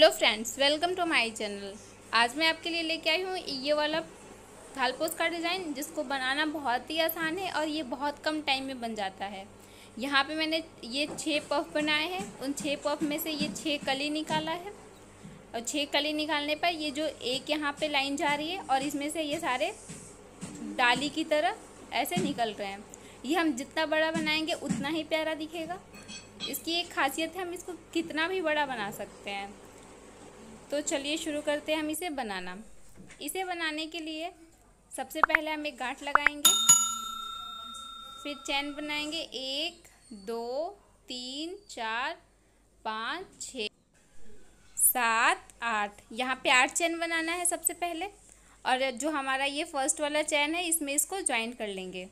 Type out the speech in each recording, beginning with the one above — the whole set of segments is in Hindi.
Hello friends, welcome to my channel. आज मैं आपके लिए लेके आई हूँ ये वाला थालपोस का डिज़ाइन, जिसको बनाना बहुत ही आसान है और ये बहुत कम टाइम में बन जाता है। यहाँ पे मैंने ये 6 पफ बनाए हैं। उन 6 पफ में से ये 6 कली निकाला है और 6 कली निकालने पर ये जो एक यहाँ पे लाइन जा रही है और इसमें से ये सारे डाली की तरह ऐसे निकल रहे हैं। ये हम जितना बड़ा बनाएंगे उतना ही प्यारा दिखेगा। इसकी एक खासियत है, हम इसको कितना भी बड़ा बना सकते हैं। तो चलिए शुरू करते हैं हम इसे बनाना। इसे बनाने के लिए सबसे पहले हम एक गांठ लगाएंगे, फिर चैन बनाएंगे 1 2 3 4 5 6 7 8। यहाँ पे 8 चैन बनाना है सबसे पहले। और जो हमारा ये फर्स्ट वाला चैन है, इसमें इसको ज्वाइन कर लेंगे।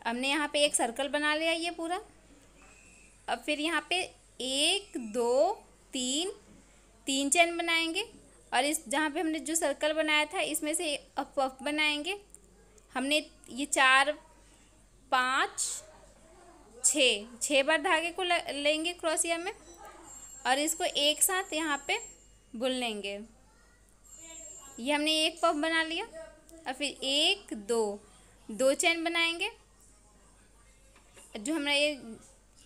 हमने यहाँ पे एक सर्कल बना लिया ये पूरा। अब फिर यहाँ पे 1 2 3 चैन बनाएंगे और इस जहाँ पे हमने जो सर्कल बनाया था इसमें से अब पफ बनाएंगे। हमने ये 4 5 6 बार धागे को लेंगे क्रोशिया में और इसको एक साथ यहाँ पे बुन लेंगे। ये हमने एक पफ बना लिया। और फिर 1 2 चैन बनाएंगे। जो हमारा ये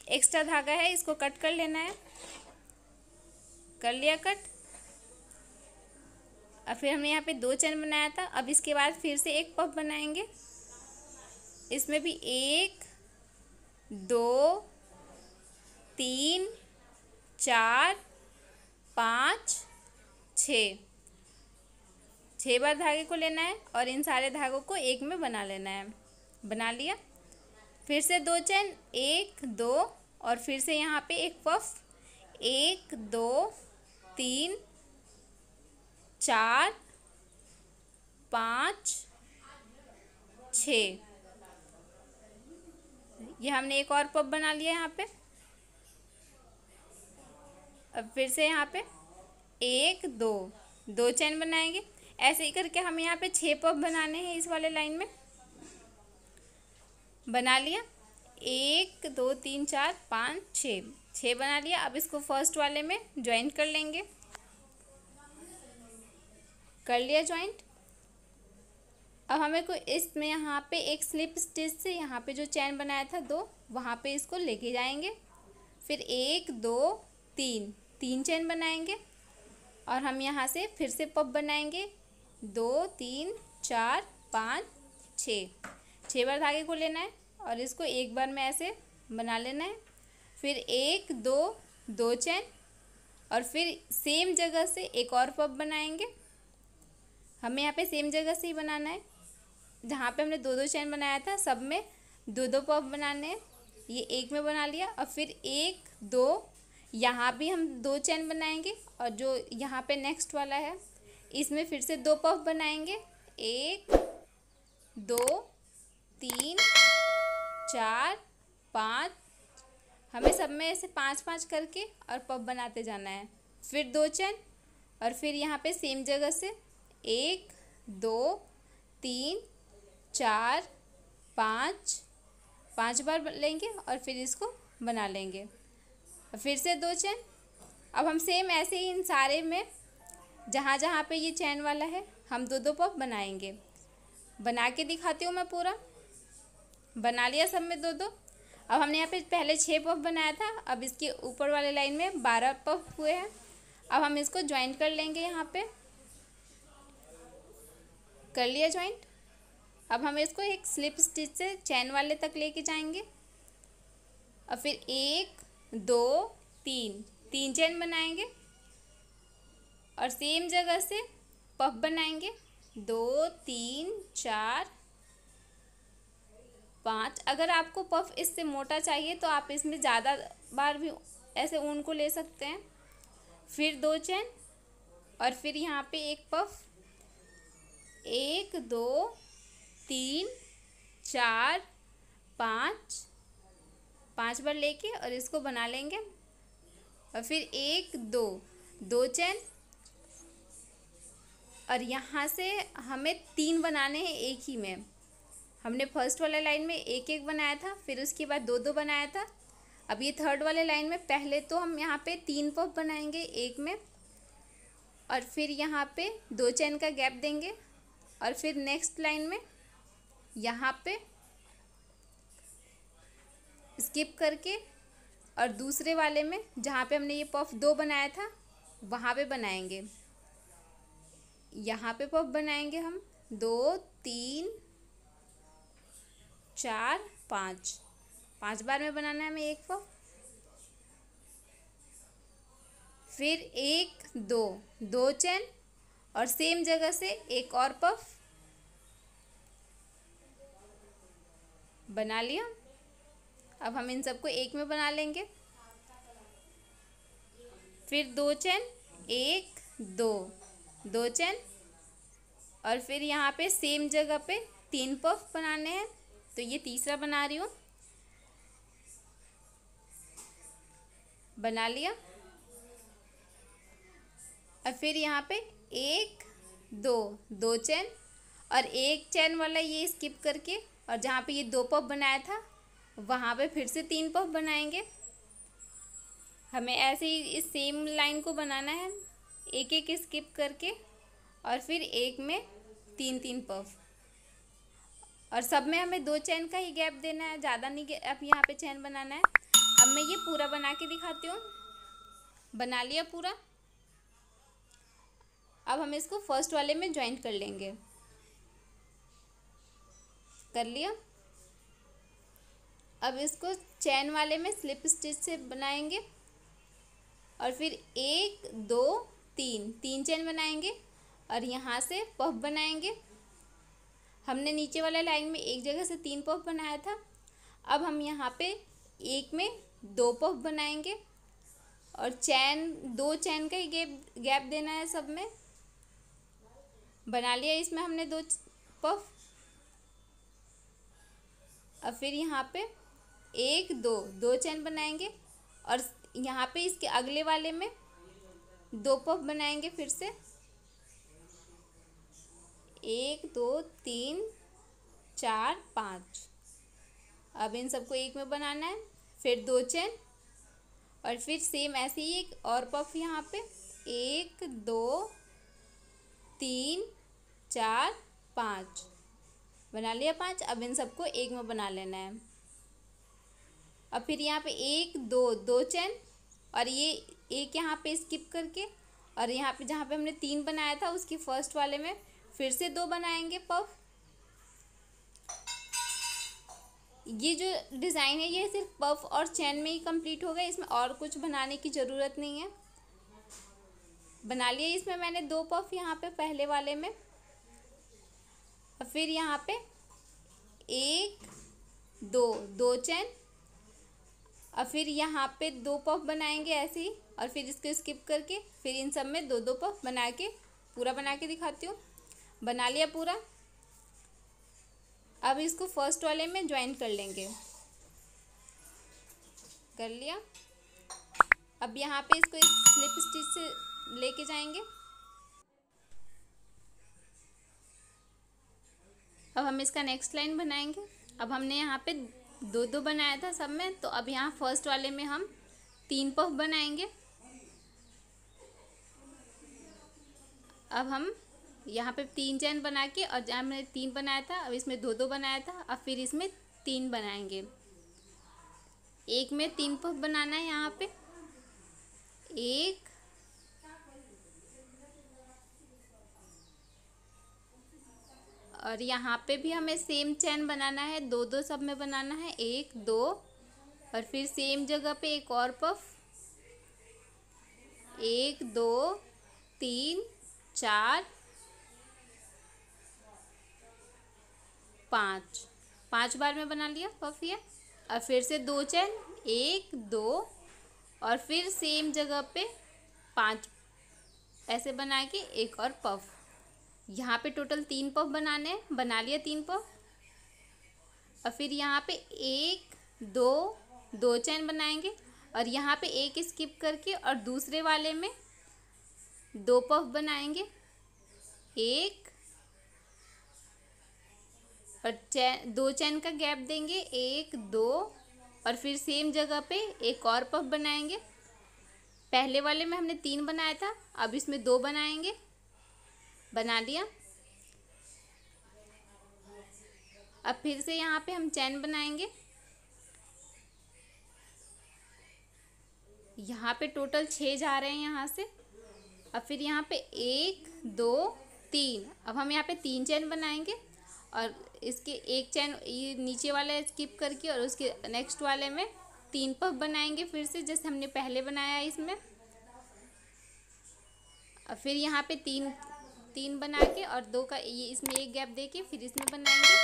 एक्स्ट्रा धागा है इसको कट कर लेना है। कर लिया कट। और फिर हमने यहाँ पे 2 चैन बनाया था। अब इसके बाद फिर से एक पफ बनाएंगे। इसमें भी 1 2 3 4 5 6 बार धागे को लेना है और इन सारे धागों को एक में बना लेना है। बना लिया। फिर से 2 चैन 1 2 और फिर से यहाँ पे एक पफ 1 2 3 4 5 6। ये हमने एक और पफ बना लिया यहाँ पे। अब फिर से यहाँ पे 1 2 चैन बनाएंगे। ऐसे ही करके हम यहाँ पे 6 पफ बनाने हैं इस वाले लाइन में। बना लिया। 1 2 3 4 5 6 बना लिया। अब इसको फर्स्ट वाले में ज्वाइन कर लेंगे। कर लिया ज्वाइंट। अब हमें को इसमें यहाँ पे एक स्लिप स्टिच से यहाँ पे जो चैन बनाया था 2, वहाँ पे इसको लेके जाएंगे। फिर 1 2 3 चैन बनाएंगे और हम यहाँ से फिर से पफ बनाएंगे 2 3 4 5 6 बार धागे को लेना है और इसको एक बार में ऐसे बना लेना है। फिर 1 2 चैन और फिर सेम जगह से एक और पफ बनाएंगे। हमें यहाँ पे सेम जगह से ही बनाना है। जहाँ पे हमने 2 चैन बनाया था सब में 2 पफ बनाने हैं। ये एक में बना लिया। और फिर 1 2 यहाँ भी हम 2 चैन बनाएंगे और जो यहाँ पे नेक्स्ट वाला है इसमें फिर से 2 पफ बनाएंगे। 1 2 3 4 5। हमें सब में ऐसे 5 करके और पफ बनाते जाना है। फिर 2 चैन और फिर यहाँ पे सेम जगह से 1 2 3 4 5 बार लेंगे और फिर इसको बना लेंगे। फिर से 2 चैन। अब हम सेम ऐसे ही इन सारे में जहाँ जहाँ पे ये चैन वाला है हम 2 पफ बनाएंगे। बना के दिखाती हूँ मैं पूरा। बना लिया सब में 2। अब हमने यहाँ पे पहले 6 पफ बनाया था। अब इसके ऊपर वाले लाइन में 12 पफ हुए हैं। अब हम इसको ज्वाइन कर लेंगे यहाँ पे। कर लिया ज्वाइंट। अब हम इसको एक स्लिप स्टिच से चैन वाले तक लेके जाएंगे और फिर 1 2 3 चैन बनाएंगे और सेम जगह से पफ बनाएंगे 2 3 4 5। अगर आपको पफ इससे मोटा चाहिए तो आप इसमें ज़्यादा बार भी ऐसे ऊन को ले सकते हैं। फिर 2 चैन और फिर यहाँ पे एक पफ 1 2 3 4 5 बार लेके और इसको बना लेंगे। और फिर 1 2 चैन और यहाँ से हमें 3 बनाने हैं एक ही में। हमने फर्स्ट वाला लाइन में 1 बनाया था, फिर उसके बाद 2 बनाया था। अब ये थर्ड वाले लाइन में पहले तो हम यहाँ पे 3 पफ बनाएंगे एक में, और फिर यहाँ पे 2 चेन का गैप देंगे, और फिर नेक्स्ट लाइन में यहाँ पे स्किप करके और दूसरे वाले में जहाँ पे हमने ये पफ 2 बनाया था वहाँ पे बनाएंगे। यहाँ पे पफ बनाएंगे हम 2 3 4 5 बार में बनाना है हमें एक पफ। फिर 1 2 चेन और सेम जगह से एक और पफ बना लिया। अब हम इन सबको एक में बना लेंगे। फिर 2 चेन 1 2 चेन और फिर यहाँ पे सेम जगह पे 3 पफ बनाने हैं, तो ये तीसरा बना रही हूँ। बना लिया। और फिर यहाँ पे 1 2 चेन और एक चेन वाला ये स्किप करके और जहाँ पे ये 2 पफ बनाया था वहाँ पे फिर से 3 पफ बनाएंगे। हमें ऐसे ही इस सेम लाइन को बनाना है, एक एक स्किप करके और फिर एक में 3 पफ, और सब में हमें 2 चेन का ही गैप देना है, ज़्यादा नहीं अब यहाँ पे चेन बनाना है। अब मैं ये पूरा बना के दिखाती हूँ। बना लिया पूरा। अब हम इसको फर्स्ट वाले में ज्वाइंट कर लेंगे। कर लिया। अब इसको चेन वाले में स्लिप स्टिच से बनाएंगे और फिर 1 2 3 चेन बनाएंगे और यहाँ से पफ बनाएंगे। हमने नीचे वाला लाइन में एक जगह से 3 पफ बनाया था। अब हम यहाँ पे एक में 2 पफ बनाएंगे और 2 चेन का ही गैप देना है सब में। बना लिया इसमें हमने 2 पफ। अब फिर यहाँ पे 1 2 चेन बनाएंगे और यहाँ पे इसके अगले वाले में 2 पफ बनाएंगे फिर से। 1 2 3 4 5। अब इन सबको एक में बनाना है। फिर 2 चेन और फिर सेम ऐसे ही एक और पफ यहाँ पे 1 2 3 4 5। बना लिया 5। अब इन सबको एक में बना लेना है। अब फिर यहाँ पे 1 2 चेन और ये एक यहाँ पे स्किप करके और यहाँ पे जहाँ पे हमने 3 बनाया था उसकी फर्स्ट वाले में फिर से 2 बनाएंगे पफ। ये जो डिज़ाइन है ये सिर्फ पफ और चेन में ही कंप्लीट होगा, इसमें और कुछ बनाने की ज़रूरत नहीं है। बना लिया इसमें मैंने 2 पफ यहाँ पे पहले वाले में। और फिर यहाँ पे 1 2 चेन और फिर यहाँ पे 2 पफ बनाएंगे ऐसे ही और फिर इसको स्किप करके फिर इन सब में 2 पफ बना के पूरा बना के दिखाती हूँ। बना लिया पूरा। अब इसको फर्स्ट वाले में ज्वाइन कर लेंगे। कर लिया। अब यहाँ पे इसको स्लिप स्टिच से लेके जाएंगे। अब हम इसका नेक्स्ट लाइन बनाएंगे। अब हमने यहाँ पे 2 बनाया था सब में, तो अब यहाँ फर्स्ट वाले में हम 3 पफ बनाएंगे। अब हम यहाँ पे 3 चेन बना के और जहाँ हमने 3 बनाया था अब इसमें 2 बनाया था, अब फिर इसमें 3 बनाएंगे। एक में 3 पफ बनाना है यहाँ पे 1 और यहाँ पे भी हमें सेम चेन बनाना है, 2 सब में बनाना है 1 2 और फिर सेम जगह पे एक और पफ 1 2 3 4 5 बार में बना लिया पफ ये। और फिर से 2 चेन 1 2 और फिर सेम जगह पे 5 ऐसे बना के एक और पफ। यहाँ पे टोटल 3 पफ बनाने हैं। बना लिया 3 पफ। और फिर यहाँ पे 1 2 चेन बनाएंगे और यहाँ पे एक स्किप करके और दूसरे वाले में 2 पफ बनाएंगे 1 और 2 चेन का गैप देंगे 1 2 और फिर सेम जगह पे एक और पफ बनाएंगे। पहले वाले में हमने 3 बनाया था, अब इसमें 2 बनाएंगे। बना लिया। अब फिर से यहाँ पे हम चैन बनाएंगे। यहाँ पे टोटल 6 जा रहे हैं यहाँ से। अब फिर यहाँ पे 1 2 3, अब हम यहाँ पे 3 चैन बनाएंगे और इसके एक चैन ये नीचे वाला स्किप करके और उसके नेक्स्ट वाले में 3 पफ बनाएंगे फिर से, जैसे हमने पहले बनाया है इसमें। और फिर यहाँ पे 3 बना के और 2 का ये इसमें एक गैप दे के फिर इसमें बनाएंगे।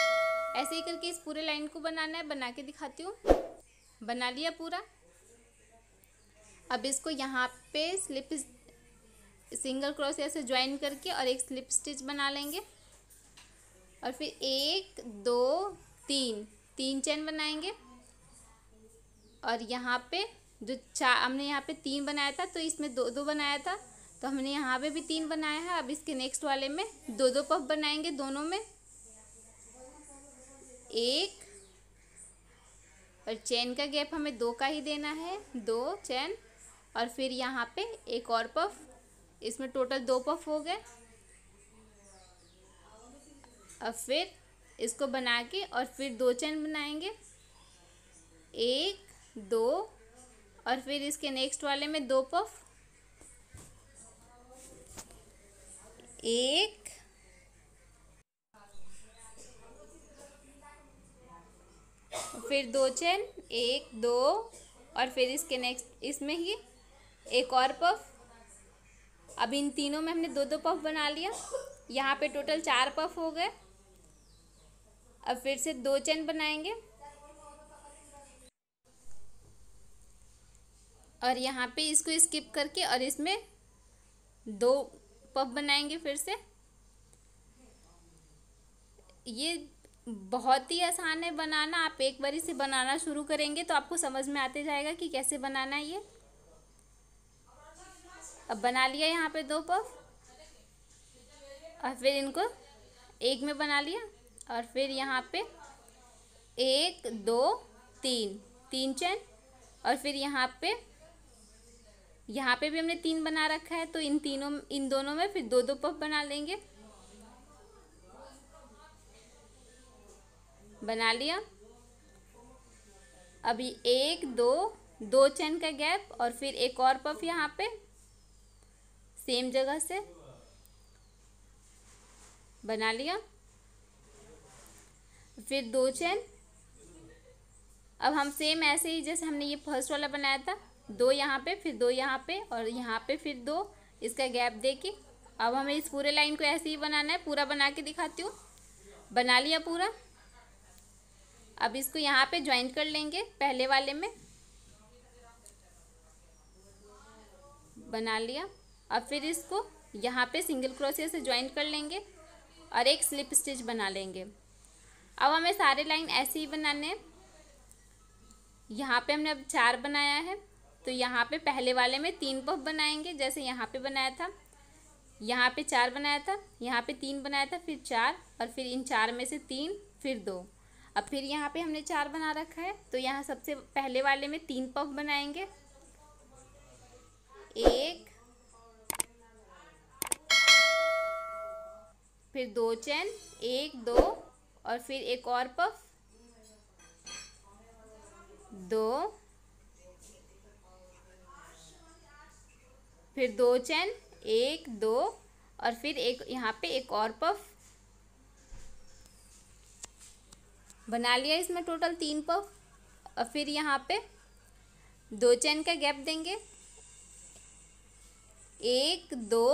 ऐसे ही करके इस पूरे लाइन को बनाना है। बना के दिखाती हूँ। बना लिया पूरा। अब इसको यहाँ पे सिंगल क्रोशिया से ज्वाइन करके और एक स्लिप स्टिच बना लेंगे। और फिर 1 2 3 चैन बनाएंगे। और यहाँ पे जो हमने यहाँ पे 3 बनाया था तो इसमें 2 बनाया था, तो हमने यहाँ पे भी 3 बनाया है। अब इसके नेक्स्ट वाले में 2 पफ बनाएंगे दोनों में। 1 और चैन का गैप हमें 2 का ही देना है, 2 चैन। और फिर यहाँ पे एक और पफ, इसमें टोटल 2 पफ हो गए। अब फिर इसको बना के और फिर 2 चैन बनाएंगे, 1 2 और फिर इसके नेक्स्ट वाले में 2 पफ, 1 फिर 2 चैन, 1 2 और फिर इसके नेक्स्ट इसमें ही एक और पफ। अब इन तीनों में हमने 2 पफ बना लिया। यहाँ पे टोटल 4 पफ हो गए। अब फिर से 2 चैन बनाएंगे और यहाँ पे इसको स्किप करके और इसमें 2 पफ बनाएंगे फिर से। ये बहुत ही आसान है बनाना। आप एक बार इसे बनाना शुरू करेंगे तो आपको समझ में आते जाएगा कि कैसे बनाना है ये। अब बना लिया यहाँ पे 2 पफ और फिर इनको एक में बना लिया। और फिर यहाँ पे 1 2 3 चैन और फिर यहाँ पे भी हमने 3 बना रखा है, तो इन दोनों में फिर 2 पफ बना लेंगे। बना लिया। अभी 1 2 चैन का गैप और फिर एक और पफ यहाँ पे सेम जगह से बना लिया। फिर 2 चैन। अब हम सेम ऐसे ही जैसे हमने ये फर्स्ट वाला बनाया था, 2 यहाँ पे फिर 2 यहाँ पे और यहाँ पे फिर 2 इसका गैप देके अब हमें इस पूरे लाइन को ऐसे ही बनाना है। पूरा बना के दिखाती हूँ। बना लिया पूरा। अब इसको यहाँ पे ज्वाइन कर लेंगे पहले वाले में। बना लिया। अब फिर इसको यहाँ पे सिंगल क्रोशिया से ज्वाइन कर लेंगे और एक स्लिप स्टिच बना लेंगे। अब हमें सारे लाइन ऐसे ही बनाने हैं। यहाँ पे हमने अब 4 बनाया है, तो यहाँ पे पहले वाले में 3 पफ बनाएंगे जैसे यहाँ पे बनाया था। यहाँ पे 4 बनाया था, यहाँ पे 3 बनाया था, फिर 4 और फिर इन 4 में से 3 फिर 2। अब फिर यहाँ पे हमने 4 बना रखा है, तो यहाँ सबसे पहले वाले में 3 पफ बनाएंगे। 1 फिर 2 चैन, 1 2 और फिर एक और पफ, 2 फिर 2 चैन, 1 2 और फिर एक यहाँ पे एक और पफ। बना लिया इसमें टोटल 3 पफ। और फिर यहाँ पे 2 चैन का गैप देंगे, 1 2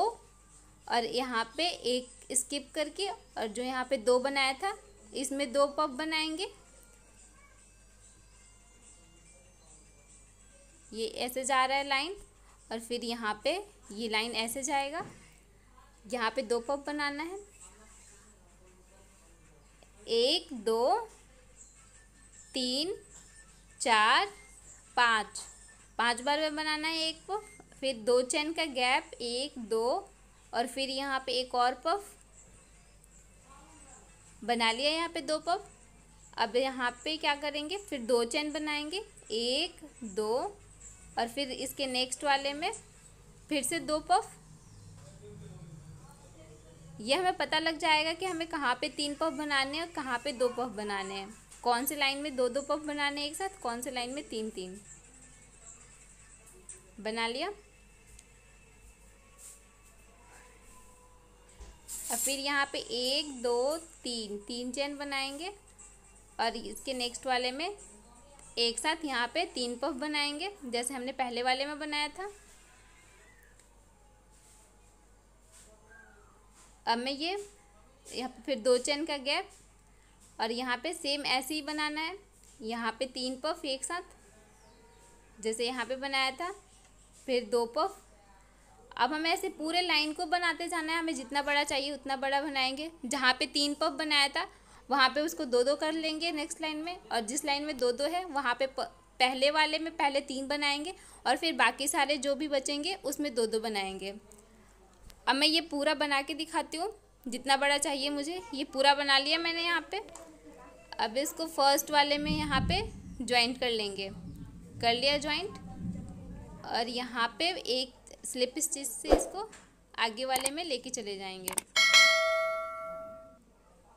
और यहाँ पे एक स्किप करके और जो यहाँ पे 2 बनाया था इसमें 2 पफ बनाएंगे। ये ऐसे जा रहा है लाइन और फिर यहाँ पे ये लाइन ऐसे जाएगा। यहाँ पे 2 पफ बनाना है, 1 2 3 4 5 बार में बनाना है एक पफ। फिर 2 चैन का गैप, 1 2 और फिर यहाँ पे एक और पफ। बना लिया यहाँ पे 2 पफ। अब यहाँ पे क्या करेंगे, फिर 2 चेन बनाएंगे, 1 2 और फिर इसके नेक्स्ट वाले में फिर से 2 पफ। ये हमें पता लग जाएगा कि हमें कहाँ पे 3 पफ बनाने हैं और कहाँ पे 2 पफ बनाने हैं, कौन सी लाइन में 2 पफ बनाने हैं एक साथ, कौन सी लाइन में 3 बना लिया। और फिर यहाँ पे 1 2 3 चेन बनाएंगे और इसके नेक्स्ट वाले में एक साथ यहाँ पे 3 पफ बनाएंगे जैसे हमने पहले वाले में बनाया था। अब मैं ये यहाँ पे फिर 2 चेन का गैप और यहाँ पे सेम ऐसे ही बनाना है, यहाँ पे 3 पफ एक साथ जैसे यहाँ पे बनाया था, फिर 2 पफ। अब हमें ऐसे पूरे लाइन को बनाते जाना है, हमें जितना बड़ा चाहिए उतना बड़ा बनाएंगे। जहाँ पे 3 पफ बनाया था वहाँ पे उसको 2 कर लेंगे नेक्स्ट लाइन में, और जिस लाइन में 2 है वहाँ पे पहले वाले में पहले 3 बनाएंगे और फिर बाकी सारे जो भी बचेंगे उसमें 2 बनाएंगे। अब मैं ये पूरा बना के दिखाती हूँ, जितना बड़ा चाहिए मुझे। ये पूरा बना लिया मैंने यहाँ पे। अब इसको फर्स्ट वाले में यहाँ पे ज्वाइंट कर लेंगे, कर लिया ज्वाइंट, और यहाँ पे एक स्लिप स्टिच से इसको आगे वाले में लेके चले जाएंगे।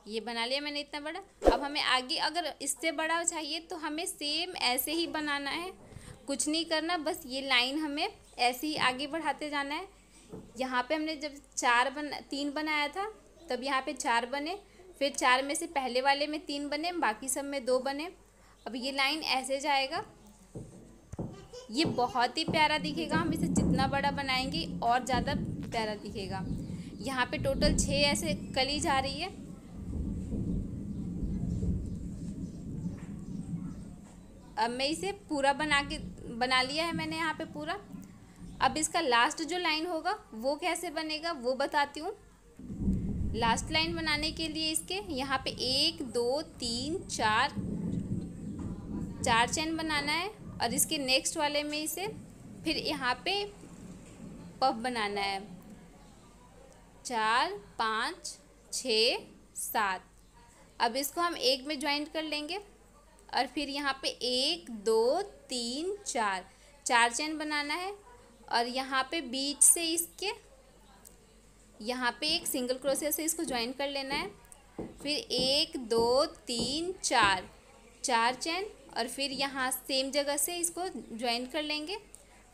ये बना लिया मैंने इतना बड़ा। अब हमें आगे अगर इससे बड़ा चाहिए तो हमें सेम ऐसे ही बनाना है, कुछ नहीं करना, बस ये लाइन हमें ऐसे ही आगे बढ़ाते जाना है। यहाँ पे हमने जब 3 बनाया था तब यहाँ पे 4 बने, फिर 4 में से पहले वाले में 3 बने, बाकी सब में 2 बने। अब ये लाइन ऐसे जाएगा, ये बहुत ही प्यारा दिखेगा। हम इसे जितना बड़ा बनाएंगे और ज़्यादा प्यारा दिखेगा। यहाँ पे टोटल 6 ऐसे कली जा रही है। अब मैं इसे पूरा बना लिया है मैंने यहाँ पे पूरा। अब इसका लास्ट जो लाइन होगा वो कैसे बनेगा वो बताती हूँ। लास्ट लाइन बनाने के लिए इसके यहाँ पे 1 2 3 4 चेन बनाना है और इसके नेक्स्ट वाले में इसे फिर यहाँ पे पफ बनाना है 4 5 6 7। अब इसको हम एक में ज्वाइंट कर लेंगे और फिर यहाँ पे 1 2 3 4 चेन बनाना है और यहाँ पे बीच से इसके यहाँ पे एक सिंगल क्रोशिया से इसको ज्वाइंट कर लेना है। फिर 1 2 3 4 चेन और फिर यहाँ सेम जगह से इसको ज्वाइंट कर लेंगे।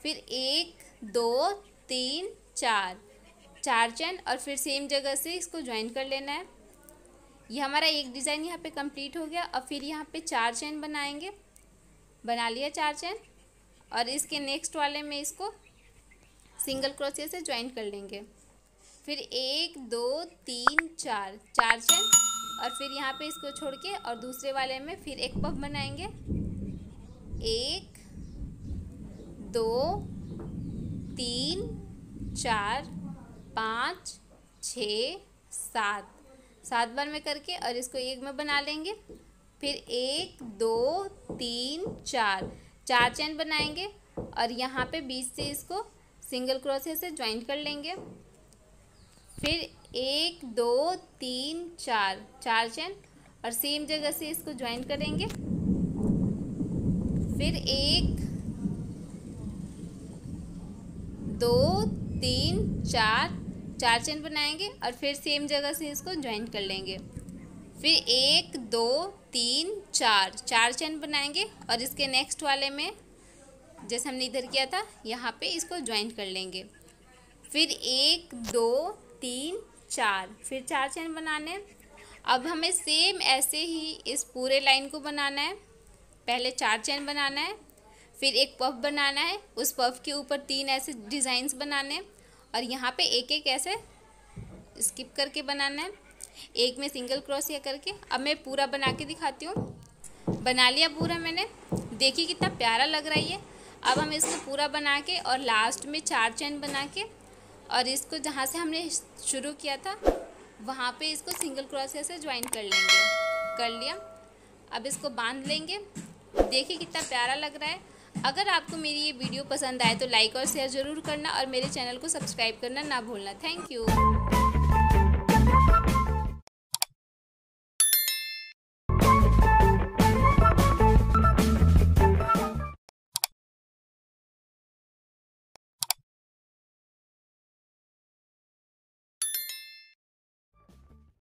फिर 1 2 3 4 चेन और फिर सेम जगह से इसको ज्वाइंट कर लेना है। ये हमारा एक डिज़ाइन यहाँ पे कंप्लीट हो गया। अब फिर यहाँ पे 4 चेन बनाएंगे, बना लिया 4 चेन और इसके नेक्स्ट वाले में इसको सिंगल क्रोशिया से ज्वाइंट कर लेंगे। फिर 1 2 3 4 चेन और फिर यहाँ पे इसको छोड़ के और दूसरे वाले में फिर एक पफ बनाएंगे 1 2 3 4 5 6 7 बार में करके और इसको एक में बना लेंगे। फिर 1 2 3 4 चेन बनाएंगे और यहाँ पे बीच से इसको सिंगल क्रोशिया से ज्वाइंट कर लेंगे। फिर 1 2 3 4 चेन और सेम जगह से इसको ज्वाइंट करेंगे। फिर 1 2 3 4 चेन बनाएंगे और फिर सेम जगह से इसको ज्वाइंट कर लेंगे। फिर 1 2 3 4 चेन बनाएंगे और इसके नेक्स्ट वाले में जैसे हमने इधर किया था यहाँ पे इसको ज्वाइंट कर लेंगे। फिर 1 2 3 4 फिर 4 चेन बनाने। अब हमें सेम ऐसे ही इस पूरे लाइन को बनाना है। पहले 4 चेन बनाना है, फिर एक पफ बनाना है, उस पफ के ऊपर 3 ऐसे डिज़ाइंस बनाने हैं और यहाँ पे एक एक ऐसे स्किप करके बनाना है, एक में सिंगल क्रोशिया करके। अब मैं पूरा बना के दिखाती हूँ। बना लिया पूरा मैंने, देखिए कितना प्यारा लग रहा है ये। अब हम इसको पूरा बना के और लास्ट में 4 चेन बना के और इसको जहाँ से हमने शुरू किया था वहाँ पे इसको सिंगल क्रोशिया से ज्वाइन कर लेंगे। कर लिया। अब इसको बांध लेंगे। देखिए कितना प्यारा लग रहा है। अगर आपको मेरी ये वीडियो पसंद आए तो लाइक और शेयर ज़रूर करना और मेरे चैनल को सब्सक्राइब करना ना भूलना। Thank you.